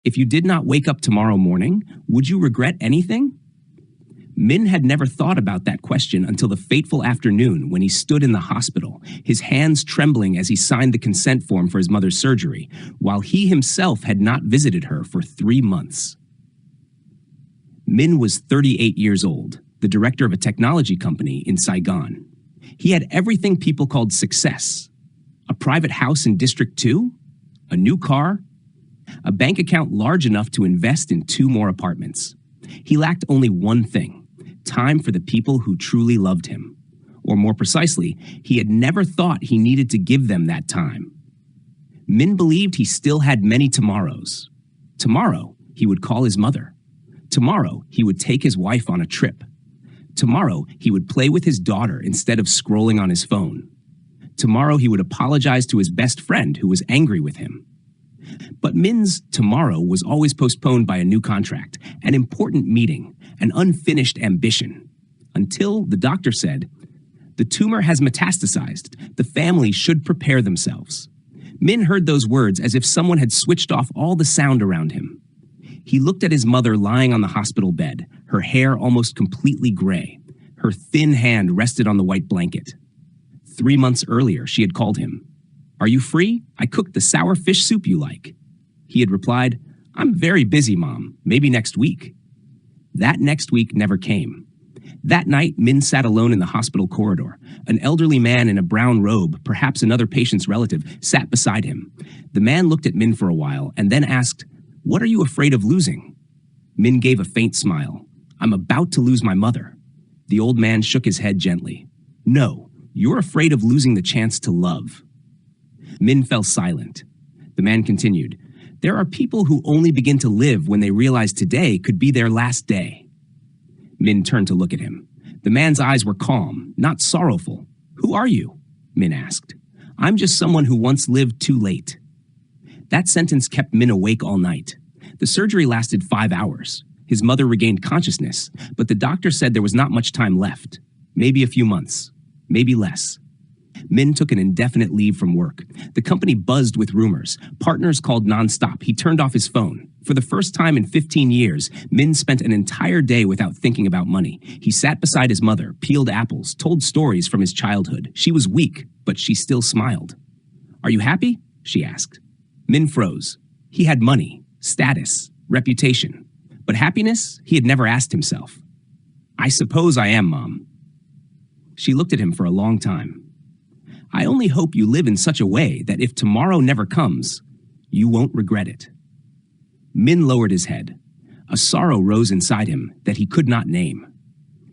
If you did not wake up tomorrow morning, would you regret anything? Min had never thought about that question until the fateful afternoon when he stood in the hospital, his hands trembling as he signed the consent form for his mother's surgery, while he himself had not visited her for 3 months. Min was 38 years old, the director of a technology company in Saigon. He had everything people called success: a private house in District 2, a new car, a bank account large enough to invest in 2 more apartments. He lacked only one thing: time for the people who truly loved him. Or more precisely, he had never thought he needed to give them that time. Min believed he still had many tomorrows. Tomorrow, he would call his mother. Tomorrow, he would take his wife on a trip. Tomorrow, he would play with his daughter instead of scrolling on his phone. Tomorrow, he would apologize to his best friend who was angry with him. But Min's tomorrow was always postponed by a new contract, an important meeting, an unfinished ambition, until the doctor said, "The tumor has metastasized. The family should prepare themselves." Min heard those words as if someone had switched off all the sound around him. He looked at his mother lying on the hospital bed, her hair almost completely gray. Her thin hand rested on the white blanket. 3 months earlier, she had called him. "Are you free? I cooked the sour fish soup you like." He had replied, "I'm very busy, Mom. Maybe next week." That next week never came. That night, Min sat alone in the hospital corridor. An elderly man in a brown robe, perhaps another patient's relative, sat beside him. The man looked at Min for a while and then asked, "What are you afraid of losing?" Min gave a faint smile. "I'm about to lose my mother." The old man shook his head gently. "No, you're afraid of losing the chance to love." Min fell silent. The man continued, "There are people who only begin to live when they realize today could be their last day." Min turned to look at him. The man's eyes were calm, not sorrowful. "Who are you?" Min asked. "I'm just someone who once lived too late." That sentence kept Min awake all night. The surgery lasted 5 hours. His mother regained consciousness, but the doctor said there was not much time left. Maybe a few months, maybe less. Min took an indefinite leave from work. The company buzzed with rumors. Partners called nonstop. He turned off his phone. For the first time in 15 years, Min spent an entire day without thinking about money. He sat beside his mother, peeled apples, told stories from his childhood. She was weak, but she still smiled. "Are you happy?" she asked. Min froze. He had money, status, reputation. But happiness, he had never asked himself. "I suppose I am, Mom." She looked at him for a long time. "I only hope you live in such a way that if tomorrow never comes, you won't regret it." Min lowered his head. A sorrow rose inside him that he could not name.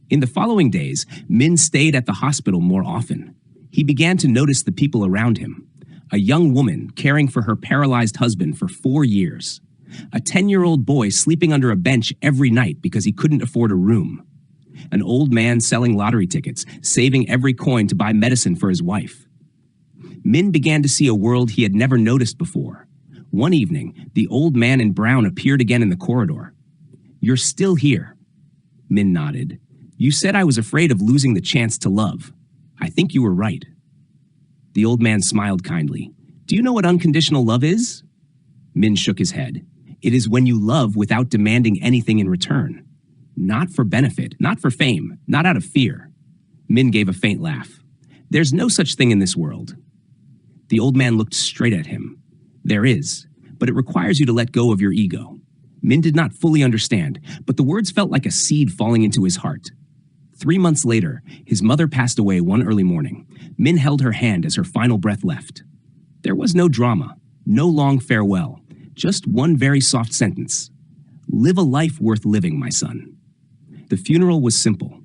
In the following days, Min stayed at the hospital more often. He began to notice the people around him. A young woman caring for her paralyzed husband for 4 years. A 10-year-old boy sleeping under a bench every night because he couldn't afford a room. An old man selling lottery tickets, saving every coin to buy medicine for his wife. Min began to see a world he had never noticed before. One evening, the old man in brown appeared again in the corridor. "You're still here." Min nodded. "You said I was afraid of losing the chance to love. I think you were right." The old man smiled kindly. "Do you know what unconditional love is?" Min shook his head. "It is when you love without demanding anything in return. Not for benefit, not for fame, not out of fear." Min gave a faint laugh. "There's no such thing in this world." The old man looked straight at him. "There is, but it requires you to let go of your ego." Min did not fully understand, but the words felt like a seed falling into his heart. 3 months later, his mother passed away one early morning. Min held her hand as her final breath left. There was no drama, no long farewell, just one very soft sentence. "Live a life worth living, my son." The funeral was simple.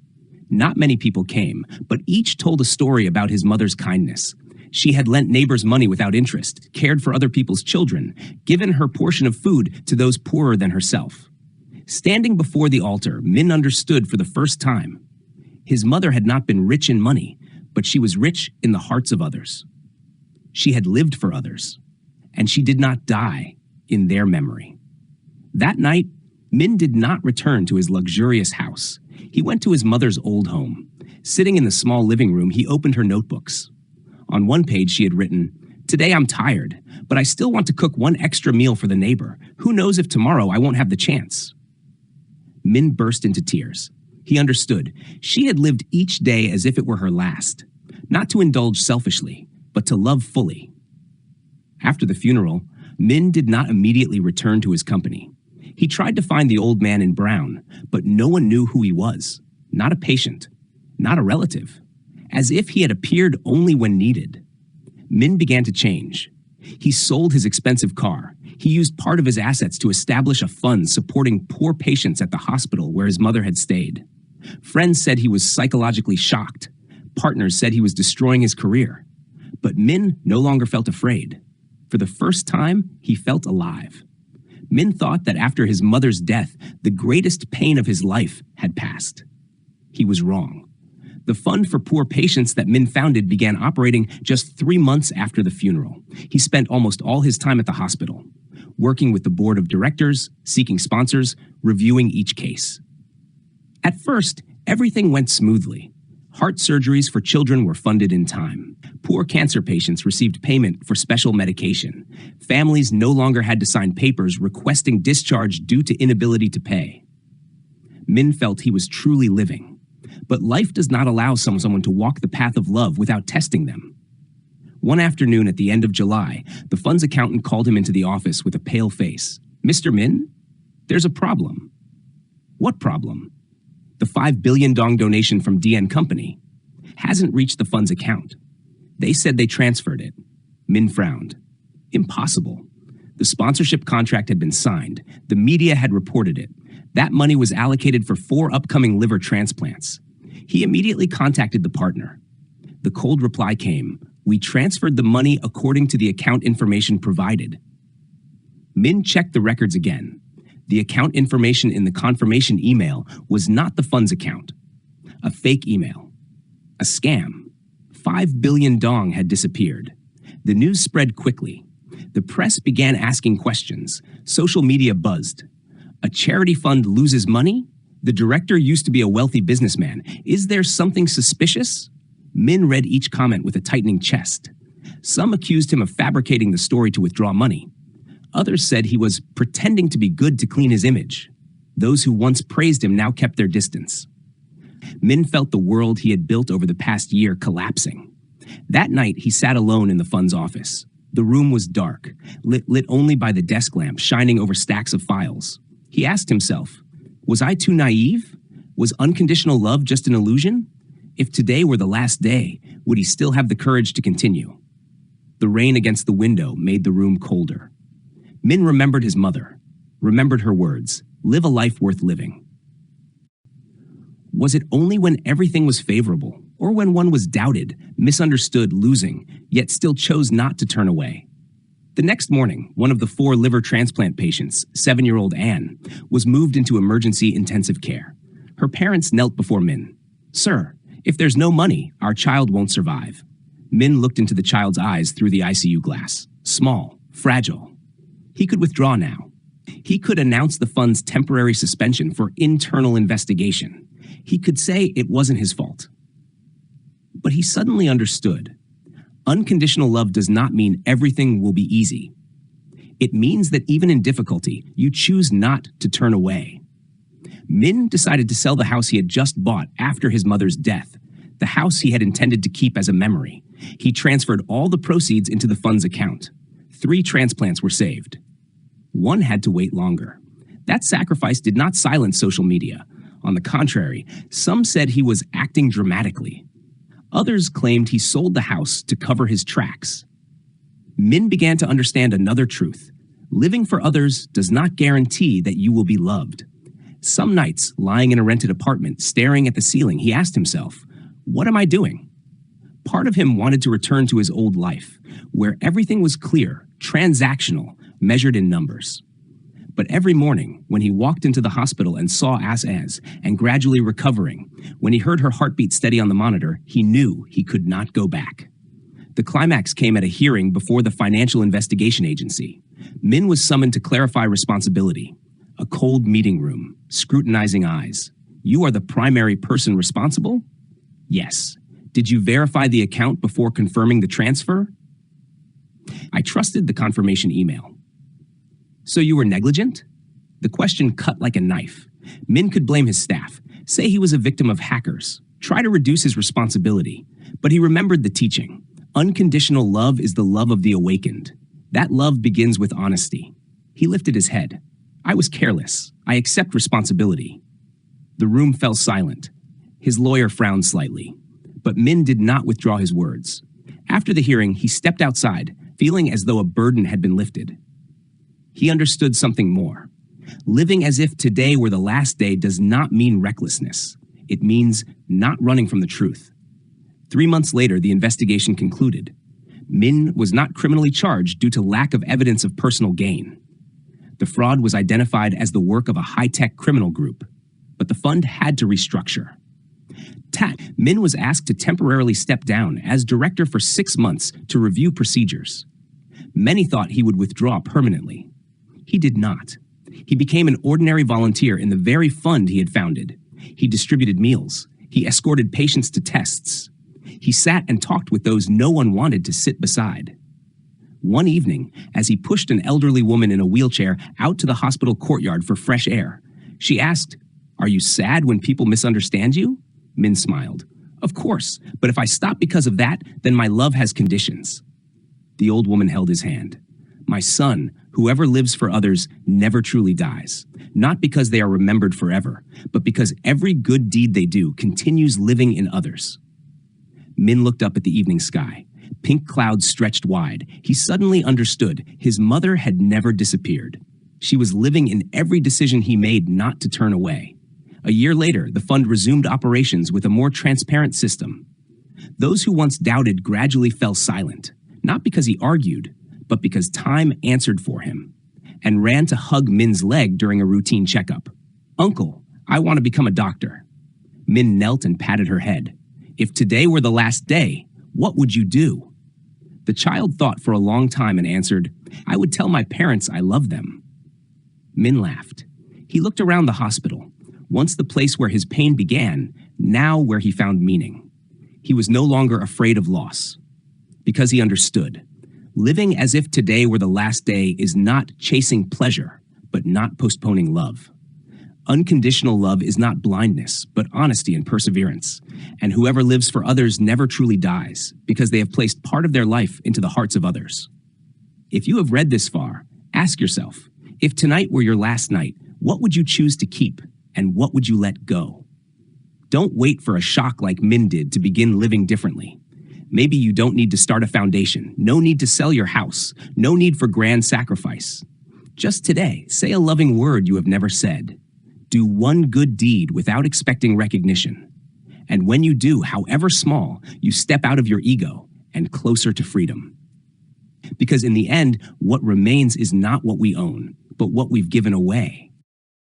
Not many people came, but each told a story about his mother's kindness. She had lent neighbors money without interest, cared for other people's children, given her portion of food to those poorer than herself. Standing before the altar, Min understood for the first time. His mother had not been rich in money, but she was rich in the hearts of others. She had lived for others, and she did not die in their memory. That night, Min did not return to his luxurious house. He went to his mother's old home. Sitting in the small living room, he opened her notebooks. On one page, she had written, Today I'm tired, but I still want to cook one extra meal for the neighbor. Who knows if tomorrow I won't have the chance? Min burst into tears. He understood. She had lived each day as if it were her last, not to indulge selfishly, but to love fully. After the funeral, Min did not immediately return to his company. He tried to find the old man in brown, but no one knew who he was. Not a patient, not a relative, as if he had appeared only when needed. Min began to change. He sold his expensive car. He used part of his assets to establish a fund supporting poor patients at the hospital where his mother had stayed. Friends said he was psychologically shocked. Partners said he was destroying his career. But Min no longer felt afraid. For the first time, he felt alive. Min thought that after his mother's death, the greatest pain of his life had passed. He was wrong. The fund for poor patients that Min founded began operating just 3 months after the funeral. He spent almost all his time at the hospital, working with the board of directors, seeking sponsors, reviewing each case. At first, everything went smoothly. Heart surgeries for children were funded in time. Poor cancer patients received payment for special medication. Families no longer had to sign papers requesting discharge due to inability to pay. Min felt he was truly living. But life does not allow someone to walk the path of love without testing them. One afternoon at the end of July, the fund's accountant called him into the office with a pale face. "Mr. Min, there's a problem." "What problem?" "The 5 billion dong donation from DN Company hasn't reached the fund's account. They said they transferred it." Min frowned. Impossible. The sponsorship contract had been signed. The media had reported it. That money was allocated for 4 upcoming liver transplants. He immediately contacted the partner. The cold reply came, "We transferred the money according to the account information provided." Min checked the records again. The account information in the confirmation email was not the fund's account. A fake email. A scam. 5 billion dong had disappeared. The news spread quickly. The press began asking questions. Social media buzzed. A charity fund loses money? The director used to be a wealthy businessman. Is there something suspicious? Min read each comment with a tightening chest. Some accused him of fabricating the story to withdraw money. Others said he was pretending to be good to clean his image. Those who once praised him now kept their distance. Min felt the world he had built over the past year collapsing. That night, he sat alone in the fund's office. The room was dark, lit only by the desk lamp shining over stacks of files. He asked himself, was I too naive? Was unconditional love just an illusion? If today were the last day, would he still have the courage to continue? The rain against the window made the room colder. Min remembered his mother, remembered her words, "Live a life worth living." Was it only when everything was favorable, or when one was doubted, misunderstood, losing, yet still chose not to turn away? The next morning, one of the 4 liver transplant patients, 7-year-old Anne, was moved into emergency intensive care. Her parents knelt before Min. "Sir, if there's no money, our child won't survive." Min looked into the child's eyes through the ICU glass. Small, fragile. He could withdraw now. He could announce the fund's temporary suspension for internal investigation. He could say it wasn't his fault. But he suddenly understood. Unconditional love does not mean everything will be easy. It means that even in difficulty, you choose not to turn away. Min decided to sell the house he had just bought after his mother's death, the house he had intended to keep as a memory. He transferred all the proceeds into the fund's account. 3 transplants were saved. One had to wait longer. That sacrifice did not silence social media. On the contrary, some said he was acting dramatically. Others claimed he sold the house to cover his tracks. Min began to understand another truth. Living for others does not guarantee that you will be loved. Some nights, lying in a rented apartment, staring at the ceiling, he asked himself, "What am I doing?" Part of him wanted to return to his old life, where everything was clear, transactional, measured in numbers. But every morning, when he walked into the hospital and saw as and gradually recovering, when he heard her heartbeat steady on the monitor, he knew he could not go back. The climax came at a hearing before the Financial Investigation Agency. Min was summoned to clarify responsibility. A cold meeting room, scrutinizing eyes. "You are the primary person responsible?" "Yes." "Did you verify the account before confirming the transfer?" I trusted the confirmation email. So you were negligent? The question cut like a knife. Min could blame his staff, say he was a victim of hackers, try to reduce his responsibility, but he remembered the teaching. Unconditional love is the love of the awakened. That love begins with honesty. He lifted his head. I was careless. I accept responsibility. The room fell silent. His lawyer frowned slightly. But Min did not withdraw his words. After the hearing, he stepped outside, feeling as though a burden had been lifted. He understood something more. Living as if today were the last day does not mean recklessness. It means not running from the truth. 3 months later, the investigation concluded. Min was not criminally charged due to lack of evidence of personal gain. The fraud was identified as the work of a high-tech criminal group, but the fund had to restructure. Min was asked to temporarily step down as director for 6 months to review procedures. Many thought he would withdraw permanently. He did not. He became an ordinary volunteer in the very fund he had founded. He distributed meals. He escorted patients to tests. He sat and talked with those no one wanted to sit beside. One evening, as he pushed an elderly woman in a wheelchair out to the hospital courtyard for fresh air, she asked, "Are you sad when people misunderstand you?" Min smiled. "Of course, but if I stop because of that, then my love has conditions." The old woman held his hand. "My son, whoever lives for others never truly dies, not because they are remembered forever, but because every good deed they do continues living in others." Min looked up at the evening sky. Pink clouds stretched wide. He suddenly understood his mother had never disappeared. She was living in every decision he made not to turn away. A year later, the fund resumed operations with a more transparent system. Those who once doubted gradually fell silent, not because he argued, but because time answered for him, and ran to hug Min's leg during a routine checkup. "Uncle, I want to become a doctor." Min knelt and patted her head. "If today were the last day, what would you do?" The child thought for a long time and answered, "I would tell my parents I love them." Min laughed. He looked around the hospital, once the place where his pain began, now where he found meaning. He was no longer afraid of loss, because he understood. Living as if today were the last day is not chasing pleasure, but not postponing love. Unconditional love is not blindness, but honesty and perseverance. And whoever lives for others never truly dies, because they have placed part of their life into the hearts of others. If you have read this far, ask yourself, if tonight were your last night, what would you choose to keep, and what would you let go? Don't wait for a shock like Min did to begin living differently. Maybe you don't need to start a foundation, no need to sell your house, no need for grand sacrifice. Just today, say a loving word you have never said. Do one good deed without expecting recognition. And when you do, however small, you step out of your ego and closer to freedom. Because in the end, what remains is not what we own, but what we've given away.